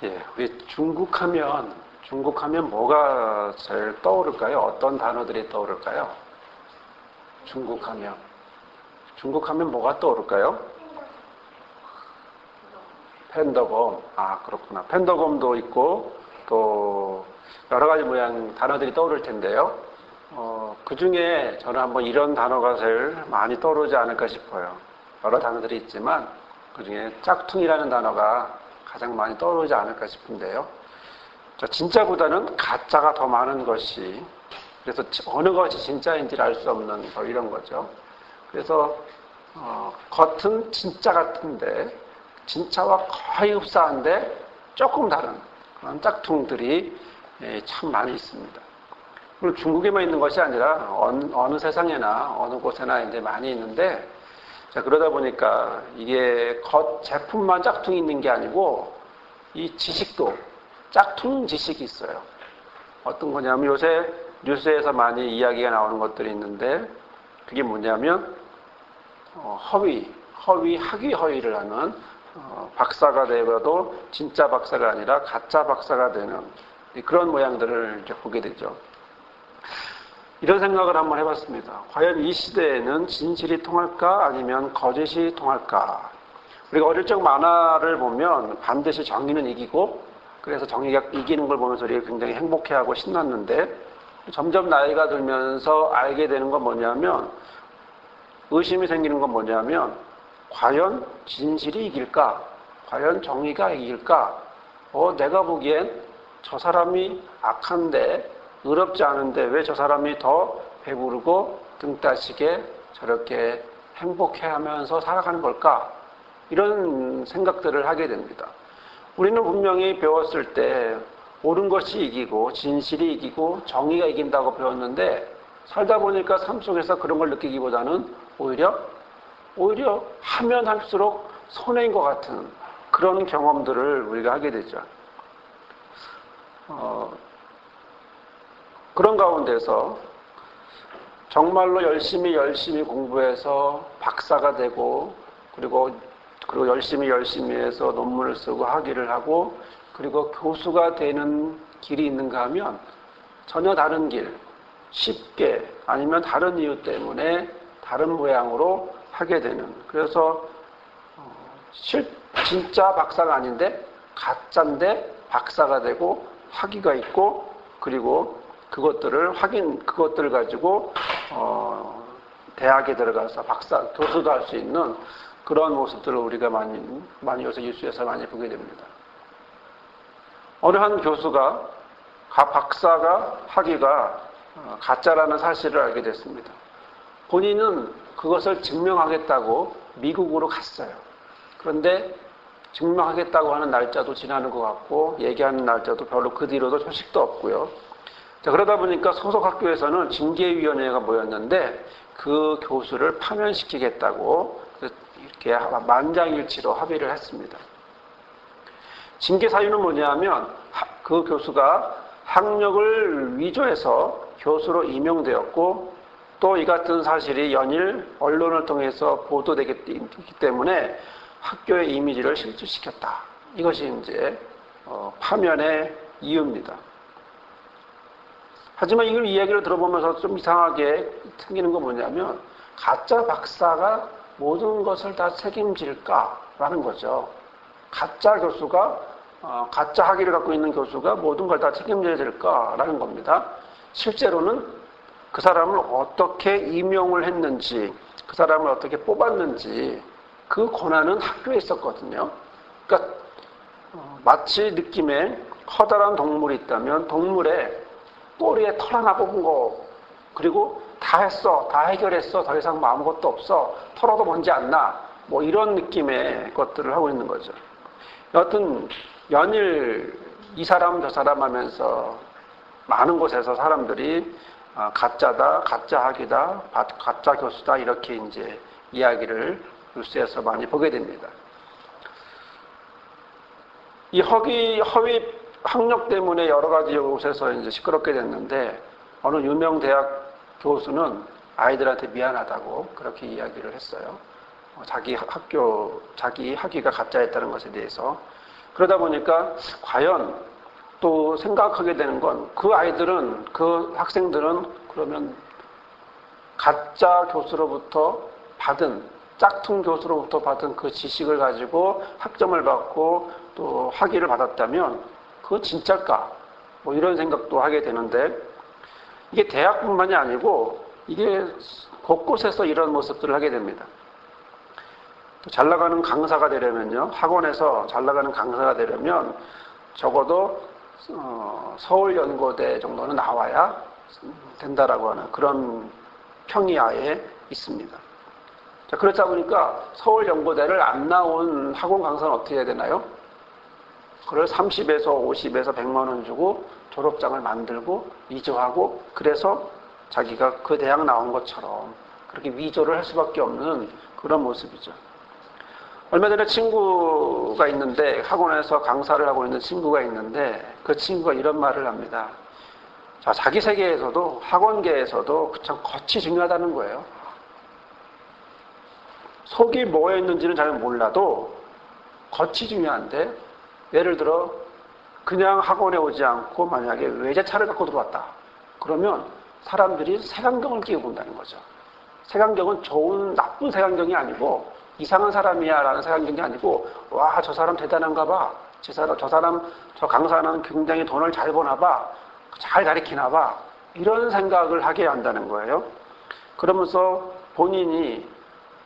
예, 우리 중국하면 뭐가 제일 떠오를까요? 어떤 단어들이 떠오를까요? 중국하면 뭐가 떠오를까요? 팬더검. 아, 그렇구나. 팬더검도 있고 또 여러 가지 모양 단어들이 떠오를 텐데요. 그 중에 저는 한번 이런 단어가 제일 많이 떠오르지 않을까 싶어요. 여러 단어들이 있지만 그 중에 짝퉁이라는 단어가 가장 많이 떠오르지 않을까 싶은데요. 진짜보다는 가짜가 더 많은 것이, 그래서 어느 것이 진짜인지를 알 수 없는 이런 거죠. 그래서 겉은 진짜 같은데 진짜와 거의 흡사한데 조금 다른 그런 짝퉁들이 참 많이 있습니다. 그리고 중국에만 있는 것이 아니라 어느 세상에나 어느 곳에나 이제 많이 있는데, 자, 그러다 보니까 이게 겉 제품만 짝퉁이 있는 게 아니고 이 지식도 짝퉁 지식이 있어요. 어떤 거냐면 요새 뉴스에서 많이 이야기가 나오는 것들이 있는데, 그게 뭐냐면 학위 허위를 하는 박사가 되어도 진짜 박사가 아니라 가짜 박사가 되는 그런 모양들을 이제 보게 되죠. 이런 생각을 한번 해봤습니다. 과연 이 시대에는 진실이 통할까 아니면 거짓이 통할까? 우리가 어릴 적 만화를 보면 반드시 정의는 이기고, 그래서 정의가 이기는 걸 보면서 우리가 굉장히 행복해하고 신났는데, 점점 나이가 들면서 알게 되는 건 뭐냐면, 의심이 생기는 건 뭐냐면, 과연 진실이 이길까? 과연 정의가 이길까? 내가 보기엔 저 사람이 악한데, 의롭지 않은데 왜 저 사람이 더 배부르고 등 따시게 저렇게 행복해하면서 살아가는 걸까? 이런 생각들을 하게 됩니다. 우리는 분명히 배웠을 때 옳은 것이 이기고 진실이 이기고 정의가 이긴다고 배웠는데, 살다 보니까 삶 속에서 그런 걸 느끼기보다는 오히려 하면 할수록 손해인 것 같은 그런 경험들을 우리가 하게 되죠. 그런 가운데서 정말로 열심히 공부해서 박사가 되고, 그리고 열심히 해서 논문을 쓰고 학위를 하고, 그리고 교수가 되는 길이 있는가 하면 전혀 다른 길, 쉽게 아니면 다른 이유 때문에 다른 모양으로 하게 되는, 그래서 진짜 박사가 아닌데 가짜인데 박사가 되고 학위가 있고, 그리고 그것들을 가지고 대학에 들어가서 교수도 할 수 있는 그런 모습들을 우리가 많이 요새 뉴스에서 많이 보게 됩니다. 어느 한 교수가 박사가 학위가 가짜라는 사실을 알게 됐습니다. 본인은 그것을 증명하겠다고 미국으로 갔어요. 그런데 증명하겠다고 하는 날짜도 지나는 것 같고, 얘기하는 날짜도 별로 그 뒤로도 소식도 없고요. 자, 그러다 보니까 소속 학교에서는 징계위원회가 모였는데 그 교수를 파면시키겠다고 이렇게 만장일치로 합의를 했습니다. 징계 사유는 뭐냐면, 그 교수가 학력을 위조해서 교수로 임용되었고, 또 이 같은 사실이 연일 언론을 통해서 보도되기 때문에 학교의 이미지를 실추시켰다. 이것이 이제 파면의 이유입니다. 하지만 이 이야기를 들어보면서 좀 이상하게 생기는 건 뭐냐면, 가짜 박사가 모든 것을 다 책임질까라는 거죠. 가짜 교수가, 가짜 학위를 갖고 있는 교수가 모든 걸 다 책임져야 될까라는 겁니다. 실제로는 그 사람을 어떻게 임용을 했는지, 그 사람을 어떻게 뽑았는지 그 권한은 학교에 있었거든요. 그러니까 마치 느낌에 커다란 동물이 있다면 동물의 꼬리에 털 하나 뽑은 거, 그리고 다 했어, 다 해결했어, 더 이상 뭐 아무것도 없어, 털어도 먼지 안 나, 뭐 이런 느낌의 것들을 하고 있는 거죠. 여하튼 연일 이 사람 저 사람 하면서 많은 곳에서 사람들이 가짜다, 가짜 학위다, 가짜 교수다, 이렇게 이제 이야기를 뉴스에서 많이 보게 됩니다. 이 허위 학력 때문에 여러 가지 곳에서 이제 시끄럽게 됐는데, 어느 유명 대학 교수는 아이들한테 미안하다고 그렇게 이야기를 했어요. 자기 학위가 가짜였다는 것에 대해서. 그러다 보니까 과연 또 생각하게 되는 건 그 아이들은, 그 학생들은 그러면 가짜 교수로부터 받은, 짝퉁 교수로부터 받은 그 지식을 가지고 학점을 받고 또 학위를 받았다면 그거 진짜일까? 뭐 이런 생각도 하게 되는데, 이게 대학뿐만이 아니고 이게 곳곳에서 이런 모습들을 하게 됩니다. 또 잘 나가는 강사가 되려면요, 학원에서 잘 나가는 강사가 되려면 적어도 서울연고대 정도는 나와야 된다라고 하는 그런 평이 아예 있습니다. 자, 그렇다 보니까 서울연고대를 안 나온 학원 강사는 어떻게 해야 되나요? 그걸 30에서 50에서 100만 원 주고 졸업장을 만들고 위조하고, 그래서 자기가 그 대학 나온 것처럼 그렇게 위조를 할 수밖에 없는 그런 모습이죠. 얼마 전에 친구가 있는데, 학원에서 강사를 하고 있는 친구가 있는데, 그 친구가 이런 말을 합니다. 자, 자기 세계에서도, 학원계에서도 참 겉이 중요하다는 거예요. 속이 뭐였는지는 잘 몰라도 겉이 중요한데, 예를 들어 그냥 학원에 오지 않고 만약에 외제차를 갖고 들어왔다. 그러면 사람들이 색안경을 끼고 본다는 거죠. 색안경은 좋은, 나쁜 색안경이 아니고 이상한 사람이야 라는 색안경이 아니고, 와, 저 사람 대단한가 봐. 저 강사는 굉장히 돈을 잘 버나 봐. 잘 가르치나 봐. 이런 생각을 하게 한다는 거예요. 그러면서 본인이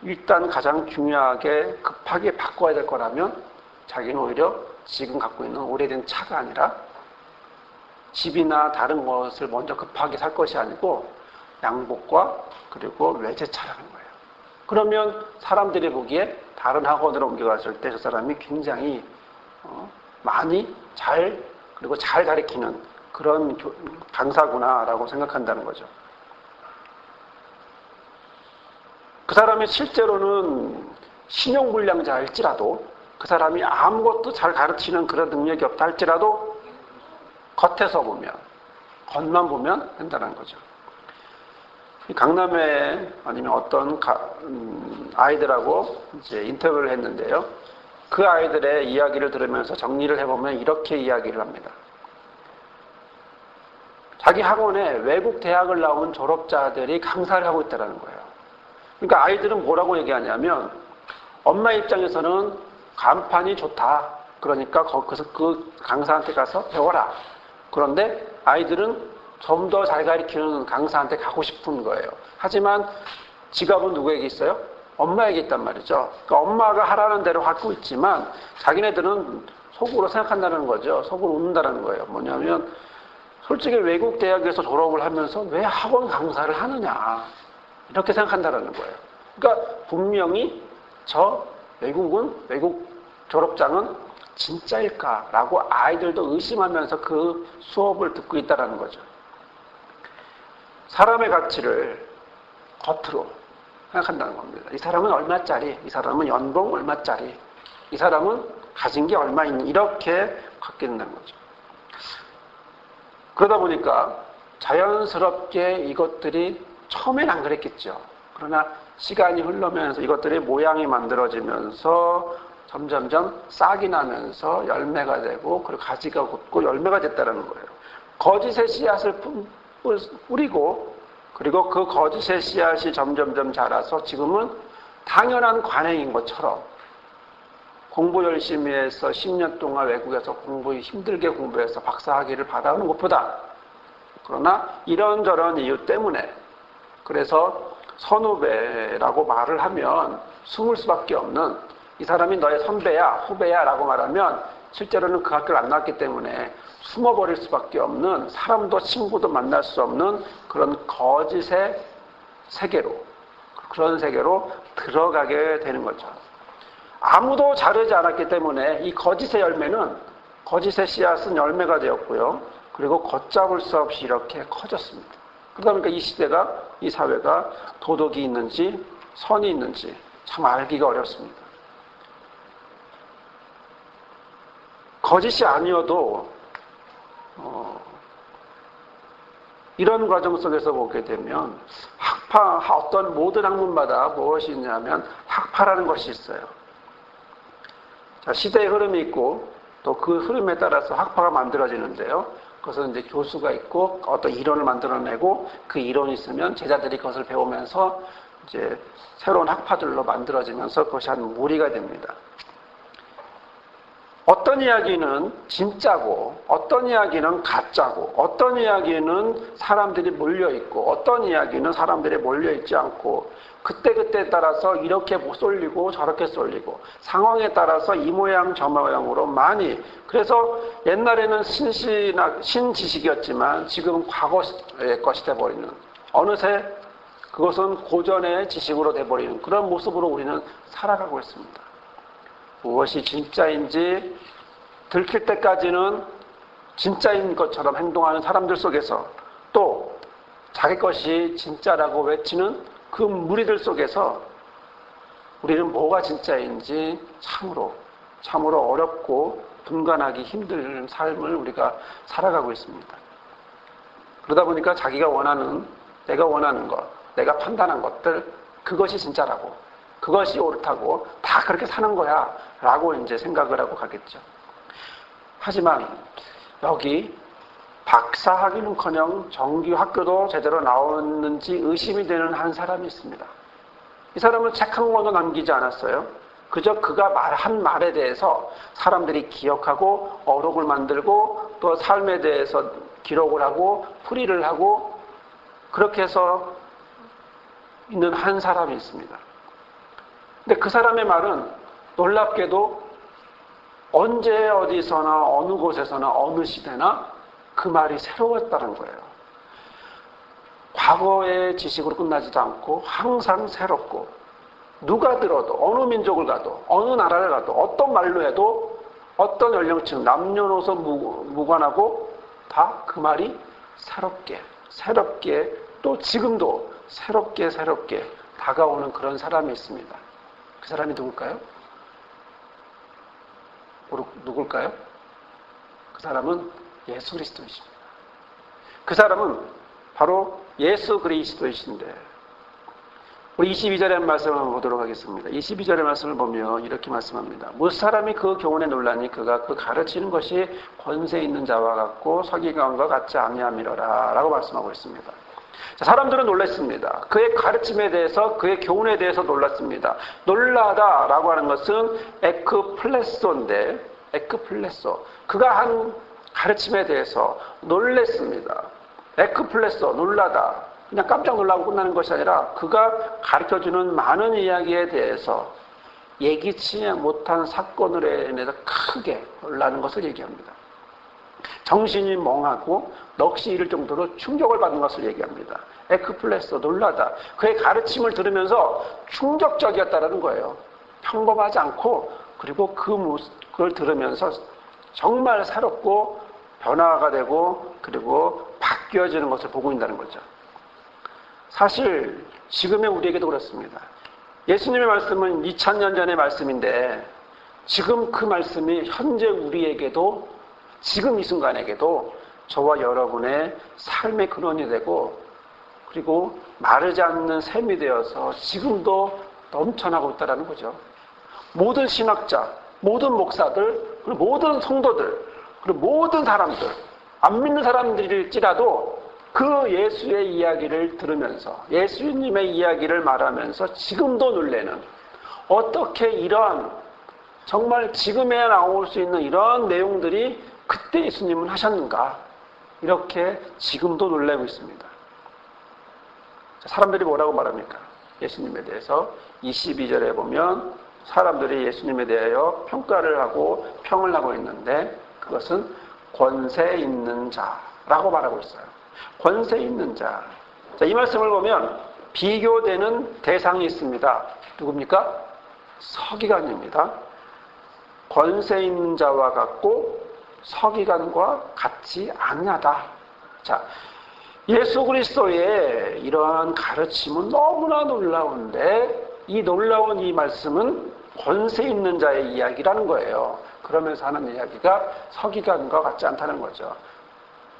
일단 가장 중요하게 급하게 바꿔야 될 거라면 자기는 오히려 지금 갖고 있는 오래된 차가 아니라 집이나 다른 것을 먼저 급하게 살 것이 아니고 양복과 그리고 외제차라는 거예요. 그러면 사람들이 보기에 다른 학원으로 옮겨갔을 때 저 사람이 굉장히 많이 그리고 잘 가르치는 그런 강사구나라고 생각한다는 거죠. 그 사람이 실제로는 신용불량자일지라도, 그 사람이 아무것도 잘 가르치는 그런 능력이 없다 할지라도 겉에서 보면, 겉만 보면 된다는 거죠. 강남에 아니면 어떤 아이들하고 이제 인터뷰를 했는데요. 그 아이들의 이야기를 들으면서 정리를 해보면 이렇게 이야기를 합니다. 자기 학원에 외국 대학을 나온 졸업자들이 강사를 하고 있다는 거예요. 그러니까 아이들은 뭐라고 얘기하냐면, 엄마 입장에서는 간판이 좋다. 그러니까 그 강사한테 가서 배워라. 그런데 아이들은 좀 더 잘 가르치는 강사한테 가고 싶은 거예요. 하지만 지갑은 누구에게 있어요? 엄마에게 있단 말이죠. 그러니까 엄마가 하라는 대로 하고 있지만 자기네들은 속으로 생각한다는 거죠. 속으로 웃는다는 거예요. 뭐냐면 솔직히 외국 대학에서 졸업을 하면서 왜 학원 강사를 하느냐, 이렇게 생각한다는 거예요. 그러니까 분명히 저 외국 졸업장은 진짜일까라고 아이들도 의심하면서 그 수업을 듣고 있다는 거죠. 사람의 가치를 겉으로 생각한다는 겁니다. 이 사람은 얼마짜리, 이 사람은 연봉 얼마짜리, 이 사람은 가진 게 얼마 있니, 이렇게 갖게 된다는 거죠. 그러다 보니까 자연스럽게 이것들이 처음엔 안 그랬겠죠. 그러나 시간이 흐르면서 이것들이 모양이 만들어지면서 점점점 싹이 나면서 열매가 되고, 그리고 가지가 굳고 열매가 됐다는 거예요. 거짓의 씨앗을 뿌리고, 그리고 그 거짓의 씨앗이 점점점 자라서 지금은 당연한 관행인 것처럼 공부 열심히 해서 10년 동안 외국에서 힘들게 공부해서 박사학위를 받아오는 것보다, 그러나 이런저런 이유 때문에, 그래서 선후배라고 말을 하면 숨을 수밖에 없는, 이 사람이 너의 선배야, 후배야 라고 말하면 실제로는 그 학교를 안 나왔기 때문에 숨어버릴 수밖에 없는, 사람도 친구도 만날 수 없는 그런 거짓의 세계로, 그런 세계로 들어가게 되는 거죠. 아무도 자르지 않았기 때문에 이 거짓의 열매는, 거짓의 씨앗은 열매가 되었고요. 그리고 걷잡을 수 없이 이렇게 커졌습니다. 그러다 보니까 이 시대가, 이 사회가 도덕이 있는지 선이 있는지 참 알기가 어렵습니다. 거짓이 아니어도 이런 과정 속에서 보게 되면 어떤 모든 학문마다 무엇이 있냐면 학파라는 것이 있어요. 자, 시대의 흐름이 있고 또 그 흐름에 따라서 학파가 만들어지는데요. 그것은 이제 교수가 있고 어떤 이론을 만들어내고 그 이론이 있으면 제자들이 그것을 배우면서 이제 새로운 학파들로 만들어지면서 그것이 한 무리가 됩니다. 어떤 이야기는 진짜고 어떤 이야기는 가짜고 어떤 이야기는 사람들이 몰려있고 어떤 이야기는 사람들이 몰려있지 않고 그때그때에 따라서 이렇게 쏠리고 저렇게 쏠리고 상황에 따라서 이 모양 저 모양으로 많이 그래서 옛날에는 신지식이었지만 지금은 과거의 것이 돼버리는 어느새 그것은 고전의 지식으로 돼버리는 그런 모습으로 우리는 살아가고 있습니다. 무엇이 진짜인지 들킬 때까지는 진짜인 것처럼 행동하는 사람들 속에서 또 자기 것이 진짜라고 외치는 그 무리들 속에서 우리는 뭐가 진짜인지 참으로 어렵고 분간하기 힘든 삶을 우리가 살아가고 있습니다. 그러다 보니까 자기가 원하는, 내가 원하는 것, 내가 판단한 것들 그것이 진짜라고 그것이 옳다고 다 그렇게 사는 거야 라고 이제 생각을 하고 가겠죠. 하지만 여기 박사학위는커녕 정규 학교도 제대로 나오는지 의심이 되는 한 사람이 있습니다. 이 사람은 책 한 권도 남기지 않았어요. 그저 그가 한 말에 대해서 사람들이 기억하고 어록을 만들고 또 삶에 대해서 기록을 하고 풀이를 하고 그렇게 해서 있는 한 사람이 있습니다. 근데 그 사람의 말은 놀랍게도 언제 어디서나 어느 곳에서나 어느 시대나 그 말이 새로웠다는 거예요. 과거의 지식으로 끝나지도 않고 항상 새롭고 누가 들어도 어느 민족을 가도 어느 나라를 가도 어떤 말로 해도 어떤 연령층 남녀노소 무관하고 다 그 말이 새롭게 또 지금도 새롭게 다가오는 그런 사람이 있습니다. 그 사람이 누굴까요? 누굴까요? 그 사람은 예수 그리스도이십니다. 그 사람은 바로 예수 그리스도이신데 우리 22절의 말씀을 보도록 하겠습니다. 22절의 말씀을 보면 이렇게 말씀합니다. 무슨 사람이 그 교훈에 놀라니 그가 그 가르치는 것이 권세 있는 자와 같고 서기관과 같지 아니함이로라 라고 말씀하고 있습니다. 자, 사람들은 놀랐습니다. 그의 가르침에 대해서 그의 교훈에 대해서 놀랐습니다. 놀라다라고 하는 것은 에크플레소인데 에크플레소 그가 한 가르침에 대해서 놀랐습니다. 에크플레소 놀라다 그냥 깜짝 놀라고 끝나는 것이 아니라 그가 가르쳐주는 많은 이야기에 대해서 예기치 못한 사건으로 인해서 크게 놀라는 것을 얘기합니다. 정신이 멍하고 넋이 잃을 정도로 충격을 받는 것을 얘기합니다. 에크플레소 놀라다 그의 가르침을 들으면서 충격적이었다는 거예요. 평범하지 않고 그리고 그걸 들으면서 정말 새롭고 변화가 되고 그리고 바뀌어지는 것을 보고 있다는 거죠. 사실 지금의 우리에게도 그렇습니다. 예수님의 말씀은 2000년 전의 말씀인데 지금 그 말씀이 현재 우리에게도 지금 이 순간에게도 저와 여러분의 삶의 근원이 되고 그리고 마르지 않는 샘이 되어서 지금도 넘쳐나고 있다는 거죠. 모든 신학자, 모든 목사들, 그리고 모든 성도들, 그리고 모든 사람들, 안 믿는 사람들일지라도 그 예수의 이야기를 들으면서 예수님의 이야기를 말하면서 지금도 놀래는 어떻게 이런 정말 지금에 나올 수 있는 이런 내용들이 그때 예수님은 하셨는가 이렇게 지금도 놀라고 있습니다. 사람들이 뭐라고 말합니까? 예수님에 대해서 22절에 보면 사람들이 예수님에 대하여 평가를 하고 평을 하고 있는데 그것은 권세 있는 자라고 말하고 있어요. 권세 있는 자. 자, 이 말씀을 보면 비교되는 대상이 있습니다. 누굽니까? 서기관입니다. 권세 있는 자와 같고 서기관과 같지 아니하다. 자, 예수 그리스도의 이러한 가르침은 너무나 놀라운데 이 놀라운 이 말씀은 권세 있는 자의 이야기라는 거예요. 그러면서 하는 이야기가 서기관과 같지 않다는 거죠.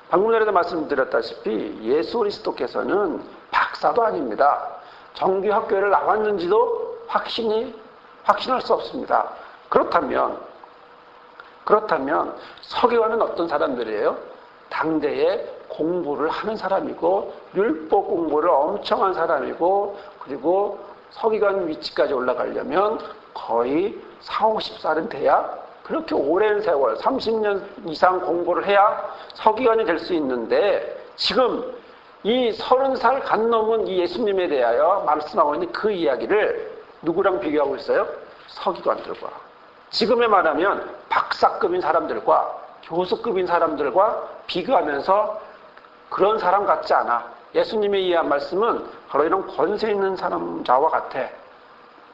방금 전에도 말씀드렸다시피 예수 그리스도께서는 박사도 아닙니다. 정규 학교를 나왔는지도 확신할 수 없습니다. 그렇다면 그렇다면 서기관은 어떤 사람들이에요? 당대에 공부를 하는 사람이고 율법 공부를 엄청 한 사람이고, 그리고 서기관 위치까지 올라가려면 거의 40, 50살은 돼야, 그렇게 오랜 세월 30년 이상 공부를 해야 서기관이 될 수 있는데, 지금 이 30살 간 넘은 이 예수님에 대하여 말씀하고 있는 그 이야기를 누구랑 비교하고 있어요? 서기관들과. 지금에 말하면 박사급인 사람들과 교수급인 사람들과 비교하면서 그런 사람 같지 않아. 예수님이 이해한 말씀은 바로 이런 권세 있는 사람자와 같아.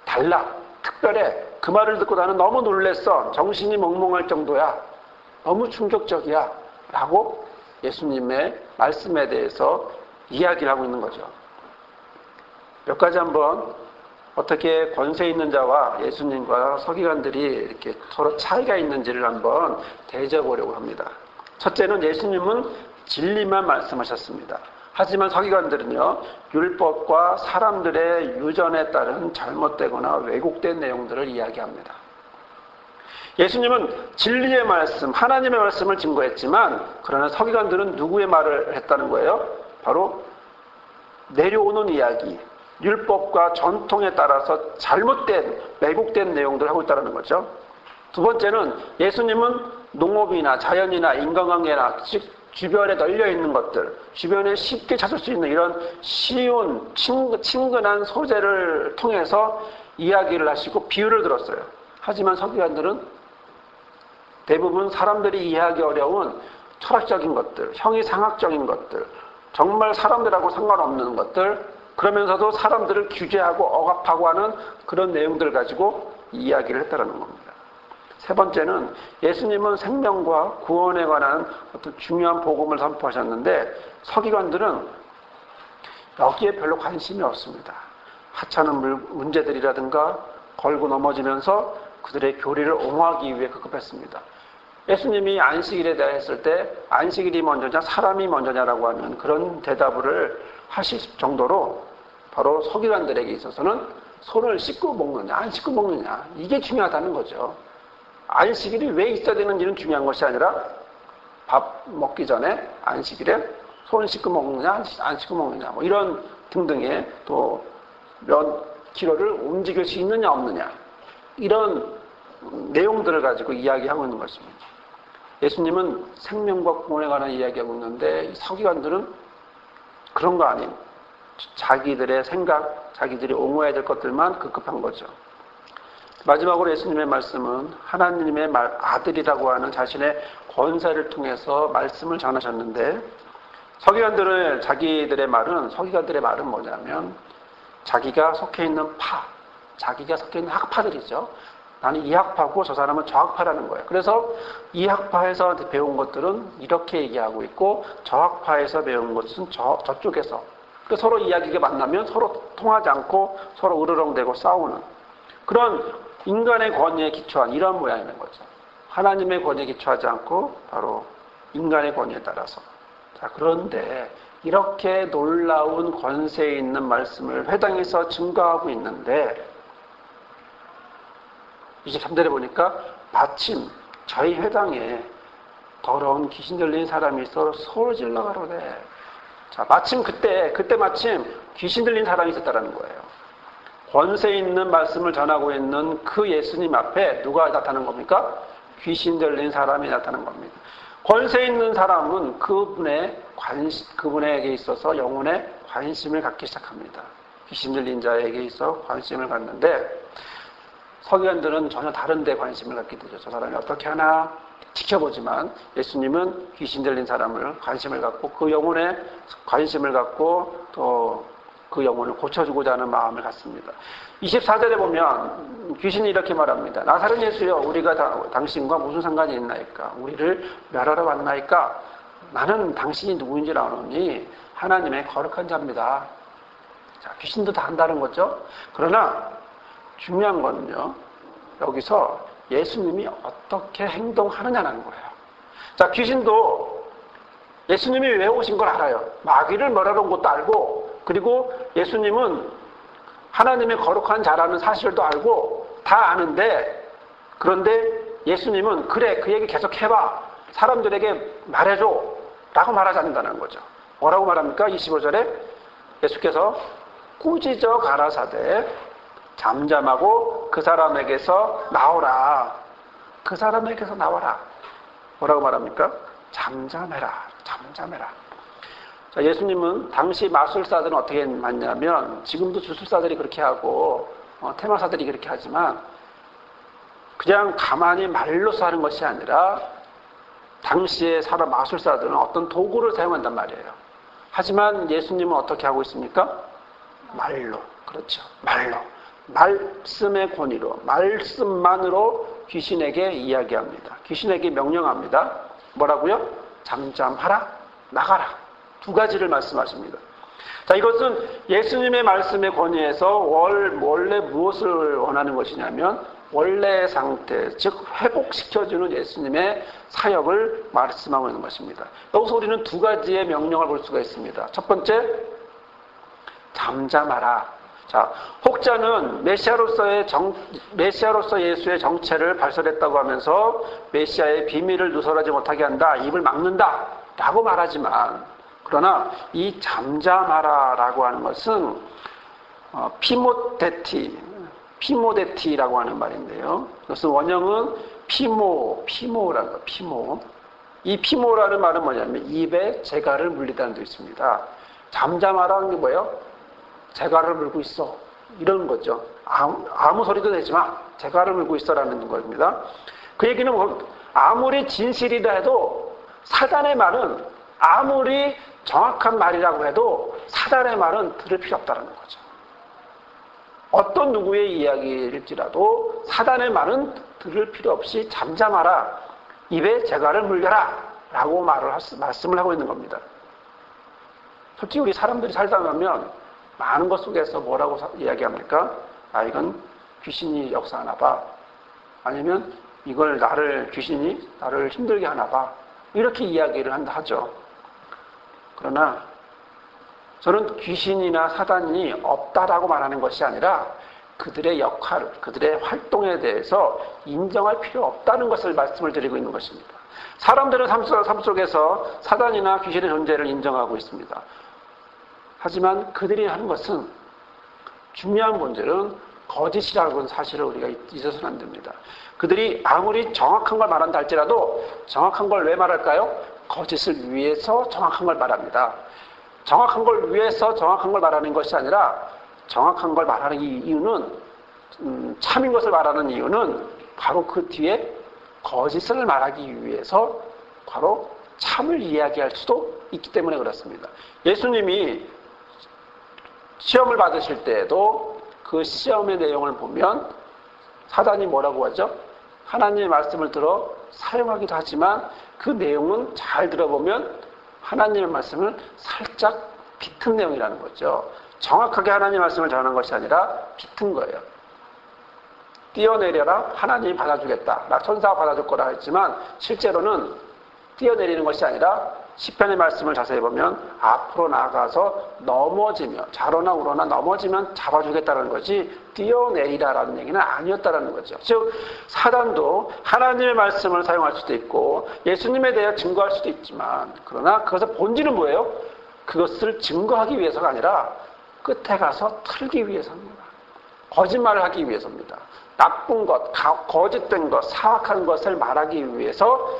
달라. 특별해. 그 말을 듣고 나는 너무 놀랬어. 정신이 멍멍할 정도야. 너무 충격적이야. 라고 예수님의 말씀에 대해서 이야기를 하고 있는 거죠. 몇 가지 한번 어떻게 권세 있는 자와 예수님과 서기관들이 이렇게 서로 차이가 있는지를 한번 대져보려고 합니다. 첫째는 예수님은 진리만 말씀하셨습니다. 하지만 서기관들은요, 율법과 사람들의 유전에 따른 잘못되거나 왜곡된 내용들을 이야기합니다. 예수님은 진리의 말씀, 하나님의 말씀을 증거했지만, 그러나 서기관들은 누구의 말을 했다는 거예요? 바로 내려오는 이야기, 율법과 전통에 따라서 잘못된, 왜곡된 내용들을 하고 있다는 거죠. 두 번째는 예수님은 농업이나 자연이나 인간관계나 즉 주변에 널려있는 것들, 주변에 쉽게 찾을 수 있는 이런 쉬운, 친근한 소재를 통해서 이야기를 하시고 비유를 들었어요. 하지만 서기관들은 대부분 사람들이 이해하기 어려운 철학적인 것들, 형이상학적인 것들, 정말 사람들하고 상관없는 것들, 그러면서도 사람들을 규제하고 억압하고 하는 그런 내용들을 가지고 이야기를 했다는 겁니다. 세 번째는 예수님은 생명과 구원에 관한 어떤 중요한 복음을 선포하셨는데, 서기관들은 여기에 별로 관심이 없습니다. 하찮은 문제들이라든가 걸고 넘어지면서 그들의 교리를 옹호하기 위해 급급했습니다. 예수님이 안식일에 대해 했을 때 안식일이 먼저냐 사람이 먼저냐라고 하는 그런 대답을 하실 정도로 바로 서기관들에게 있어서는 손을 씻고 먹느냐 안 씻고 먹느냐 이게 중요하다는 거죠. 안식일이 왜 있어야 되는지는 중요한 것이 아니라 밥 먹기 전에 안식일에 손을 씻고 먹느냐 안 씻고 먹느냐 뭐 이런 등등의 또 몇 킬로를 움직일 수 있느냐 없느냐 이런 내용들을 가지고 이야기하고 있는 것입니다. 예수님은 생명과 구원에 관한 이야기하고 있는데 서기관들은 그런 거 아닌 자기들의 생각, 자기들이 옹호해야 될 것들만 급급한 거죠. 마지막으로 예수님의 말씀은 하나님의 아들이라고 하는 자신의 권세를 통해서 말씀을 전하셨는데, 서기관들의 말은 뭐냐면 자기가 속해 있는 자기가 속해 있는 학파들이죠. 나는 이 학파고 저 사람은 저 학파라는 거예요. 그래서 이 학파에서 배운 것들은 이렇게 얘기하고 있고 저 학파에서 배운 것은 저쪽에서 서로 이야기가 만나면 서로 통하지 않고 서로 으르렁대고 싸우는 그런 인간의 권위에 기초한 이런 모양인 거죠. 하나님의 권위에 기초하지 않고 바로 인간의 권위에 따라서. 자, 그런데 이렇게 놀라운 권세 있는 말씀을 회당에서 증거하고 있는데 23절에 보니까 마침 저희 회당에 더러운 귀신 들린 사람이 있어 소를 질러 가로되. 자, 마침 그때 마침 귀신 들린 사람이 있었다는 거예요. 권세 있는 말씀을 전하고 있는 그 예수님 앞에 누가 나타난 겁니까? 귀신 들린 사람이 나타난 겁니다. 권세 있는 사람은 그분에게 있어서 영혼에 관심을 갖기 시작합니다. 귀신 들린 자에게 있어 관심을 갖는데 서기관들은 전혀 다른 데 관심을 갖게 되죠. 저 사람이 어떻게 하나 지켜보지만 예수님은 귀신 들린 사람을 관심을 갖고 그 영혼에 관심을 갖고 또 그 영혼을 고쳐주고자 하는 마음을 갖습니다. 24절에 보면 귀신이 이렇게 말합니다. 나사렛 예수여, 우리가 당신과 무슨 상관이 있나이까? 우리를 멸하러 왔나이까? 나는 당신이 누구인지 아노니 하나님의 거룩한 자입니다. 자, 귀신도 다 한다는 거죠. 그러나 중요한 거는요, 여기서 예수님이 어떻게 행동하느냐는 거예요. 자, 귀신도 예수님이 왜 오신 걸 알아요. 마귀를 멸하러 온 것도 알고, 그리고 예수님은 하나님의 거룩한 자라는 사실도 알고 다 아는데, 그런데 예수님은 그래, 그 얘기 계속 해봐. 사람들에게 말해줘. 라고 말하지 않는다는 거죠. 뭐라고 말합니까? 25절에 예수께서 꾸짖어 가라사대 잠잠하고 그 사람에게서 나오라. 그 사람에게서 나와라. 뭐라고 말합니까? 잠잠해라. 잠잠해라. 자, 예수님은 당시 마술사들은 어떻게 맞냐면 지금도 주술사들이 그렇게 하고 테마사들이 그렇게 하지만 그냥 가만히 말로서 하는 것이 아니라 당시에 사람 마술사들은 어떤 도구를 사용한단 말이에요. 하지만 예수님은 어떻게 하고 있습니까? 말로. 그렇죠. 말로. 말씀의 권위로, 말씀만으로 귀신에게 이야기합니다. 귀신에게 명령합니다. 뭐라고요? 잠잠하라, 나가라. 두 가지를 말씀하십니다. 자, 이것은 예수님의 말씀의 권위에서 원래 무엇을 원하는 것이냐면 원래의 상태, 즉 회복시켜주는 예수님의 사역을 말씀하고 있는 것입니다. 여기서 우리는 두 가지의 명령을 볼 수가 있습니다. 첫 번째, 잠잠하라. 자, 혹자는 메시아로서 예수의 정체를 발설했다고 하면서 메시아의 비밀을 누설하지 못하게 한다, 입을 막는다 라고 말하지만, 그러나 이 잠잠하라라고 하는 것은 피모데티라고 하는 말인데요. 그것은 원형은 피모라는 거, 피모. 이 피모라는 말은 뭐냐면 입에 재갈을 물리다는 뜻이 있습니다. 잠잠하라는 게 뭐예요? 재갈을 물고 있어. 이런 거죠. 아무 소리도 내지 마. 재갈을 물고 있어라는 겁니다. 그 얘기는 아무리 진실이라 해도 사단의 말은 아무리 정확한 말이라고 해도 사단의 말은 들을 필요 없다는 거죠. 어떤 누구의 이야기일지라도 사단의 말은 들을 필요 없이 잠잠하라. 입에 재갈을 물려라. 라고 말씀을 하고 있는 겁니다. 솔직히 우리 사람들이 살다 보면 많은 것 속에서 뭐라고 이야기합니까? 아, 이건 귀신이 역사하나 봐. 아니면 이걸 귀신이 나를 힘들게 하나 봐. 이렇게 이야기를 하죠. 그러나 저는 귀신이나 사단이 없다라고 말하는 것이 아니라 그들의 역할, 그들의 활동에 대해서 인정할 필요 없다는 것을 말씀을 드리고 있는 것입니다. 사람들은 삶 속에서 사단이나 귀신의 존재를 인정하고 있습니다. 하지만 그들이 하는 것은 중요한 문제는 거짓이라는 사실을 우리가 잊어서는 안 됩니다. 그들이 아무리 정확한 걸 말한다 할지라도 정확한 걸 왜 말할까요? 거짓을 위해서 정확한 걸 말합니다. 정확한 걸 위해서 정확한 걸 말하는 것이 아니라 정확한 걸 말하는 이유는 참인 것을 말하는 이유는 바로 그 뒤에 거짓을 말하기 위해서 바로 참을 이야기할 수도 있기 때문에 그렇습니다. 예수님이 시험을 받으실 때에도 그 시험의 내용을 보면 사단이 뭐라고 하죠? 하나님의 말씀을 들어 사용하기도 하지만 그 내용은 잘 들어보면 하나님의 말씀을 살짝 비튼 내용이라는 거죠. 정확하게 하나님의 말씀을 전하는 것이 아니라 비튼 거예요. 뛰어내려라, 하나님이 받아주겠다. 천사가 받아줄 거라 했지만 실제로는 뛰어내리는 것이 아니라 시편의 말씀을 자세히 보면 앞으로 나아가서 넘어지면, 좌로나 우로나 넘어지면 잡아주겠다는 거지 뛰어내리라라는 얘기는 아니었다라는 거죠. 즉 사단도 하나님의 말씀을 사용할 수도 있고 예수님에 대해 증거할 수도 있지만 그러나 그것의 본질은 뭐예요? 그것을 증거하기 위해서가 아니라 끝에 가서 틀기 위해서입니다. 거짓말을 하기 위해서입니다. 나쁜 것, 거짓된 것, 사악한 것을 말하기 위해서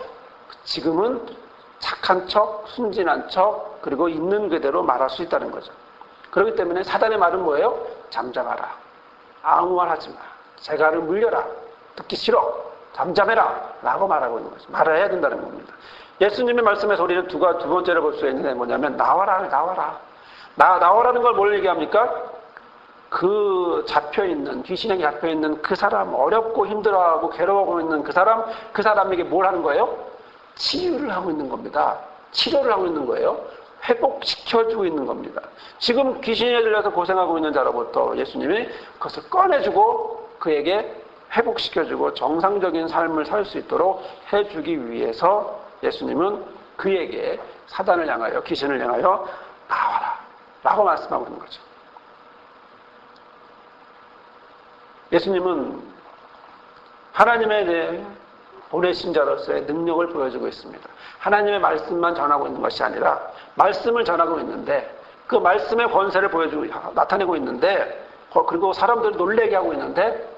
지금은 착한 척, 순진한 척, 그리고 있는 그대로 말할 수 있다는 거죠. 그렇기 때문에 사단의 말은 뭐예요? 잠잠하라. 아무 말 하지 마. 재갈을 물려라. 듣기 싫어. 잠잠해라. 라고 말하고 있는 거죠. 말을 해야 된다는 겁니다. 예수님의 말씀에서 우리는 두 번째로 볼 수 있는 게 뭐냐면 나와라. 나와라는 걸 뭘 얘기합니까? 그 잡혀있는, 귀신에게 잡혀있는 그 사람, 어렵고 힘들어하고 괴로워하고 있는 그 사람에게 뭘 하는 거예요? 치유를 하고 있는 겁니다. 치료를 하고 있는 거예요. 회복시켜주고 있는 겁니다. 지금 귀신에 들려서 고생하고 있는 자로부터 예수님이 그것을 꺼내주고 그에게 회복시켜주고 정상적인 삶을 살 수 있도록 해주기 위해서 예수님은 그에게 사단을 향하여, 귀신을 향하여 나와라 라고 말씀하고 있는 거죠. 하나님에 대해 보내신 자로서의 능력을 보여주고 있습니다. 하나님의 말씀만 전하고 있는 것이 아니라 말씀을 전하고 있는데 그 말씀의 권세를 나타내고 있는데 그리고 사람들을 놀래게 하고 있는데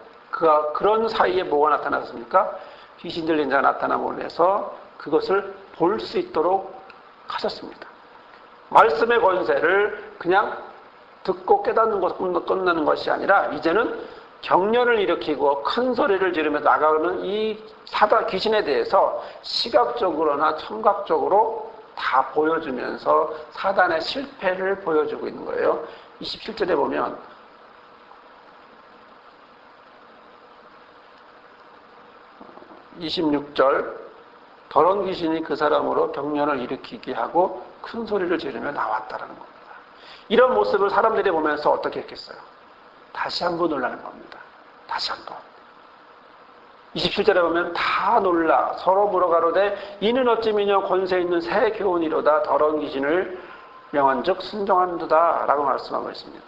그런 사이에 뭐가 나타났습니까? 귀신 들린 자가 나타남으로 해서 그것을 볼 수 있도록 하셨습니다. 말씀의 권세를 그냥 듣고 깨닫는 것으로 끝나는 것이 아니라 이제는 경련을 일으키고 큰 소리를 지르며 나가는 이 귀신에 대해서 시각적으로나 청각적으로 다 보여주면서 사단의 실패를 보여주고 있는 거예요. 27절에 보면 26절 더러운 귀신이 그 사람으로 경련을 일으키게 하고 큰 소리를 지르며 나왔다라는 겁니다. 이런 모습을 사람들이 보면서 어떻게 했겠어요? 다시 한번 놀라는 겁니다. 다시 한번. 27절에 보면 다 놀라 서로 물어가로되 이는 어찌 미녀 권세 있는 새 교훈이로다 더러운 귀신을 명한즉 순종한도다 라고 말씀하고 있습니다.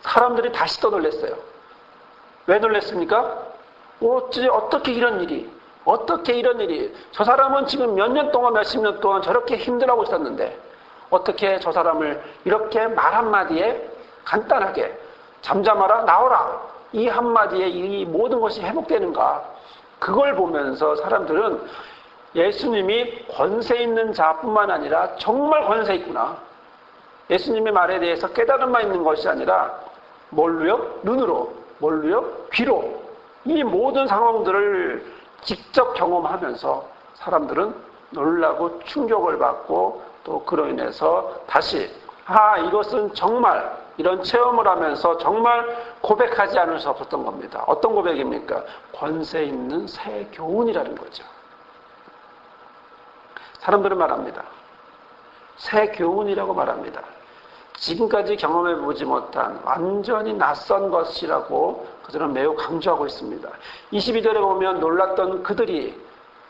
사람들이 다시 또 놀랐어요. 왜 놀랐습니까? 어떻게 이런 일이 저 사람은 지금 몇 년 동안 몇십 년 동안 저렇게 힘들어하고 있었는데 어떻게 저 사람을 이렇게 말 한마디에 간단하게 잠잠하라 나오라 이 한마디에 이 모든 것이 회복되는가. 그걸 보면서 사람들은 예수님이 권세 있는 자뿐만 아니라 정말 권세 있구나. 예수님의 말에 대해서 깨달음만 있는 것이 아니라 뭘로요? 눈으로, 뭘로요? 귀로 이 모든 상황들을 직접 경험하면서 사람들은 놀라고 충격을 받고 또 그로 인해서 다시 이것은 정말 이런 체험을 하면서 정말 고백하지 않을 수 없었던 겁니다. 어떤 고백입니까? 권세 있는 새 교훈이라는 거죠. 사람들은 말합니다. 새 교훈이라고 말합니다. 지금까지 경험해보지 못한 완전히 낯선 것이라고 그들은 매우 강조하고 있습니다. 22절에 보면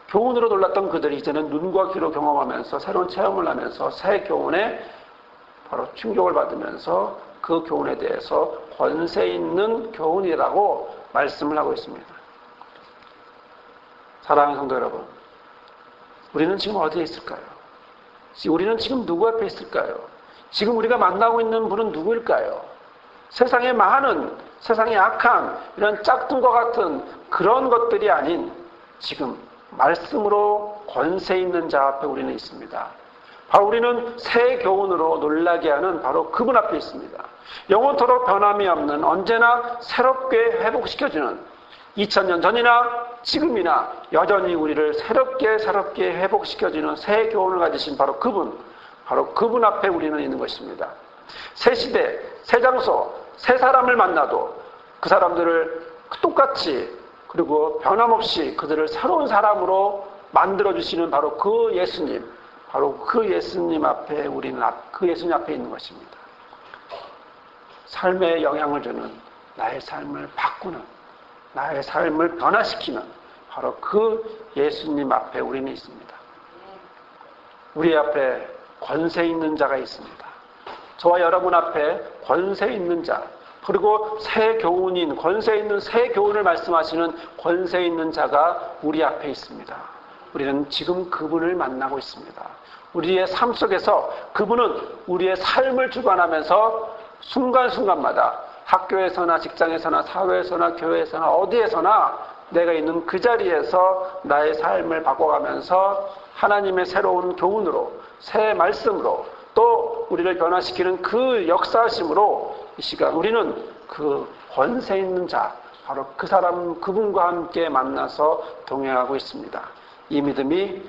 교훈으로 놀랐던 그들이 이제는 눈과 귀로 경험하면서 새로운 체험을 하면서 새 교훈에 바로 충격을 받으면서 그 교훈에 대해서 권세 있는 교훈이라고 말씀을 하고 있습니다. 사랑하는 성도 여러분, 우리는 지금 어디에 있을까요? 우리는 지금 누구 앞에 있을까요? 지금 우리가 만나고 있는 분은 누구일까요? 세상에 많은, 세상에 악한 이런 짝퉁과 같은 그런 것들이 아닌 지금 말씀으로 권세 있는 자 앞에 우리는 있습니다. 바로 우리는 새 교훈으로 놀라게 하는 바로 그분 앞에 있습니다. 영원토록 변함이 없는 언제나 새롭게 회복시켜주는 2000년 전이나 지금이나 여전히 우리를 새롭게 회복시켜주는 새 교훈을 가지신 바로 그분 앞에 우리는 있는 것입니다. 새 시대, 새 장소, 새 사람을 만나도 그 사람들을 똑같이 그리고 변함없이 그들을 새로운 사람으로 만들어주시는 바로 그 예수님, 앞에 우리는 그 예수님 앞에 있는 것입니다. 삶에 영향을 주는 나의 삶을 바꾸는 나의 삶을 변화시키는 바로 그 예수님 앞에 우리는 있습니다. 우리 앞에 권세 있는 자가 있습니다. 저와 여러분 앞에 권세 있는 자, 그리고 권세 있는 새 교훈을 말씀하시는 권세 있는 자가 우리 앞에 있습니다. 우리는 지금 그분을 만나고 있습니다. 우리의 삶 속에서 그분은 우리의 삶을 주관하면서 순간순간마다 학교에서나 직장에서나 사회에서나 교회에서나 어디에서나 내가 있는 그 자리에서 나의 삶을 바꿔가면서 하나님의 새로운 교훈으로 새 말씀으로 또 우리를 변화시키는 그 역사심으로 이 시간 우리는 그 권세 있는 자 바로 그분과 함께 만나서 동행하고 있습니다. 이 믿음이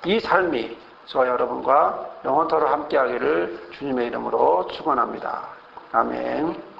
이 삶이 저와 여러분과 영원토록 함께하기를 주님의 이름으로 축원합니다. 아멘.